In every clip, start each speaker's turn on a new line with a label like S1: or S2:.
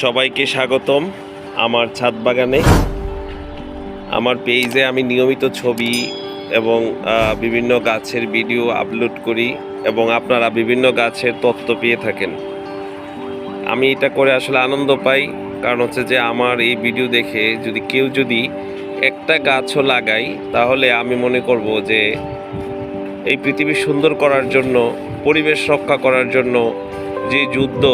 S1: সবাইকে স্বাগতম আমার ছাদ বাগানে। আমার পেজে আমি নিয়মিত ছবি এবং বিভিন্ন গাছের ভিডিও আপলোড করি এবং আপনারা বিভিন্ন গাছের তথ্য পেয়ে থাকেন। আমি এটা করে আসলে আনন্দ পাই, কারণ হচ্ছে যে আমার এই ভিডিও দেখে কেউ যদি একটা গাছও লাগাই, তাহলে আমি মনে করব যে এই পৃথিবী সুন্দর করার জন্য, পরিবেশ রক্ষা করার জন্য যে যুদ্ধ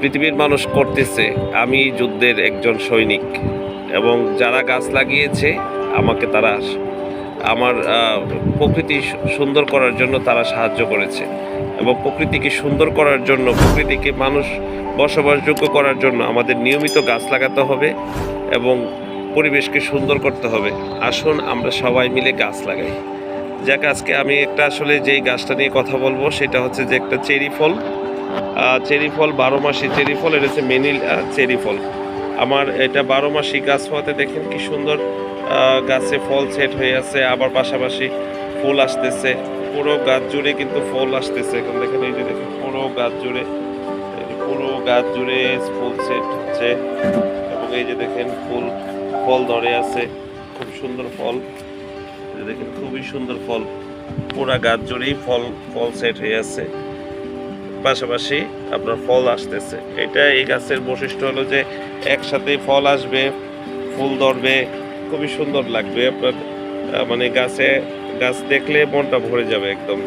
S1: পৃথিবীর মানুষ করতেছে, আমি যুদ্ধের একজন সৈনিক। এবং যারা গাছ লাগিয়েছে আমাকে, তারা আমার প্রকৃতি সুন্দর করার জন্য তারা সাহায্য করেছে, এবং প্রকৃতিকে সুন্দর করার জন্য, প্রকৃতিকে মানুষ বসবাসযোগ্য করার জন্য আমাদের নিয়মিত গাছ লাগাতে হবে এবং পরিবেশকে সুন্দর করতে হবে। আসুন আমরা সবাই মিলে গাছ লাগাই। যাক, আজকে আমি একটা আসলে যেই গাছটা নিয়ে কথা বলবো সেটা হচ্ছে যে একটা চেরি ফল। চেরি ফল 12 মাসি চেরি ফল, এটা হচ্ছে মেনিল চেরি ফল। আমার এটা 12 মাসি গাছ হওয়াতে দেখেন কি সুন্দর গাছে ফল সেট হয়ে আছে, আবার পাশাপাশি ফুল আসতেছে। পুরো গাছ জুড়ে কিন্তু ফুল আসতেছে। এখন দেখেন, এই যে দেখেন পুরো গাছ জুড়ে ফুল সেট হচ্ছে, এবং এই যে দেখেন ফল ধরে আছে, খুব সুন্দর ফল। দেখেন খুবই সুন্দর ফল, পুরা গাছ জুড়েই ফল সেট হয়ে আছে, পাশাপাশি আপনার ফল আসতেছে। এই গাছের বৈশিষ্ট্য হলো যে একসাথে ফল আসবে, ফুল ধরবে, খুবই সুন্দর লাগবে আপনার। মানে গাছ দেখলে মনটা ভরে যাবে একদম,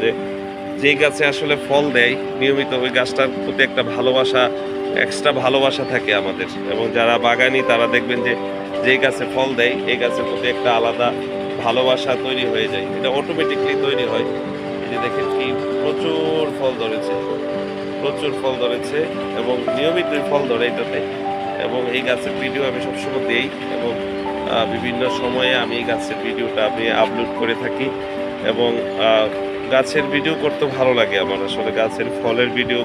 S1: যেই গাছে আসলে ফল দেয় নিয়মিত, ওই গাছটার প্রতি একটা এক্সট্রা ভালোবাসা থাকে আমাদের। এবং যারা বাগানি তারা দেখবেন যে যেই গাছে ফল দেয়, এই গাছের প্রতি একটা আলাদা ভালোবাসা তৈরি হয়ে যায়, এটা অটোমেটিকলি তৈরি হয়। এই যে দেখেন কি প্রচুর ফল ধরেছে এবং নিয়মিতই ফল ধরে এটাতে। এবং এই গাছের ভিডিও আমি সবসময় দেই, এবং বিভিন্ন সময়ে আমি এই গাছের ভিডিওটা আমি আপলোড করে থাকি। এবং গাছের ভিডিও করতে ভালো লাগে আমার, আসলে গাছের ফলের ভিডিও,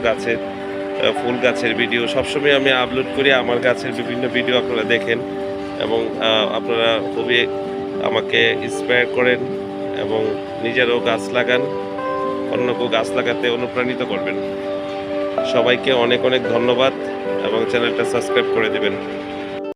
S1: ফুল গাছের ভিডিও সবসময় আমি আপলোড করি। আমার গাছের বিভিন্ন ভিডিও আপনারা দেখেন এবং আপনারা খুবই আমাকে ইন্সপায়ার করেন এবং নিজেরও গাছ লাগান, অন্যকেও গাছ লাগাতে অনুপ্রাণিত করবেন। সবাইকে অনেক অনেক ধন্যবাদ এবং চ্যানেলটা সাবস্ক্রাইব করে দেবেন।